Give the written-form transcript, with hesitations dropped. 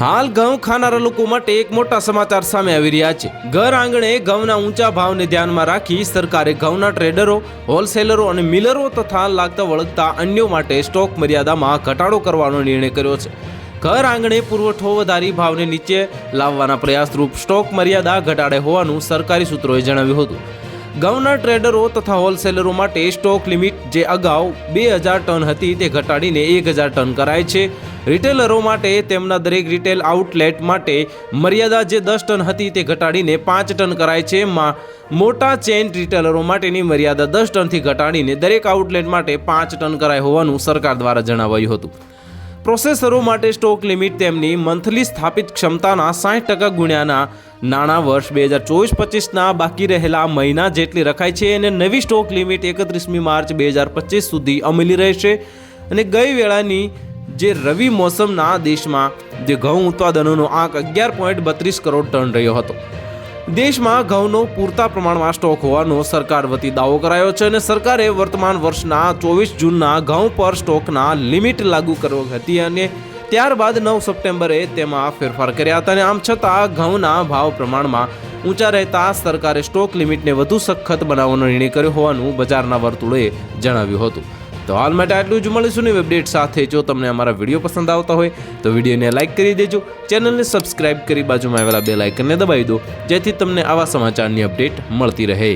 હાલ ઘઉં ખાનારા લોકો માટે એક મોટા સમાચાર સામે આવી રહ્યા છે। ઘર આંગણે ઘઉંના ઊંચા ભાવને ધ્યાનમાં રાખી સરકારે ઘઉંના ટ્રેડરો, હોલસેલરો અને મિલરો તથા લાગતા વળગતા અન્યો માટે સ્ટોક મર્યાદામાં ઘટાડો કરવાનો નિર્ણય કર્યો છે। ઘર આંગણે પુરવઠો વધારી ભાવને નીચે લાવવાના પ્રયાસરૂપ સ્ટોક મર્યાદા ઘટાડે હોવાનું સરકારી સૂત્રોએ જણાવ્યું હતું। ઘઉંના ટ્રેડરો તથા હોલસેલરો માટે સ્ટોક લિમિટ જે અગાઉ 2000 ટન હતી તે ઘટાડીને 1000 ટન કરાઈ છે। રિટેલરો માટે તેમના દરેક રિટેલ આઉટલેટ માટે મર્યાદા જે 10 ટન હતી તે ઘટાડીને 5 ટન કરાઈ છે। મોટા ચેઇન રિટેલરો માટેની મર્યાદા 10 ટનથી ઘટાડીને દરેક આઉટલેટ માટે 5 ટન કરાઈ હોવાનું સરકાર દ્વારા જણાવાયું હતું। પ્રોસેસરો માટે સ્ટોક લિમિટ તેમની મંથલી સ્થાપિત ક્ષમતાના 60% ગુણ્યાના નાણાં વર્ષ 2024-25ના બાકી રહેલા મહિના જેટલી રખાય છે અને નવી સ્ટોક લિમિટ 31મી માર્ચ 2025 સુધી અમલી રહેશે। અને ગઈ વેળાની જે રવિ મોસમના દેશમાં જે ઘઉં ઉત્પાદનોનો આંક 11.32 કરોડ ટન રહ્યો હતો। દેશમાં ઘઉંનો પૂરતા પ્રમાણમાં સ્ટોક હોવાનો સરકાર વતી દાવો કરાયો છે અને સરકારે વર્તમાન વર્ષના 24 જૂનના ઘઉં પર સ્ટોકના લિમિટ લાગુ કરી હતી અને ત્યારબાદ 9 સપ્ટેમ્બરે તેમાં ફેરફાર કર્યા હતા। અને આમ છતાં ઘઉંના ભાવ પ્રમાણમાં ઊંચા રહેતા સરકારે સ્ટોક લિમિટને વધુ સખત બનાવવાનો નિર્ણય કર્યો હોવાનું બજારના વર્તુળોએ જણાવ્યું હતું। તો હાલ માટે આટલું જ, મળીશું નવી અપડેટ સાથે। જો તમને અમારા વિડીયો પસંદ આવતા હોય તો વિડીયોને લાઇક કરી દેજો, ચેનલને સબસ્ક્રાઇબ કરી બાજુમાં આવેલા બેલ આઇકનને દબાવી દો, જેથી તમને આવા સમાચારની અપડેટ મળતી રહે।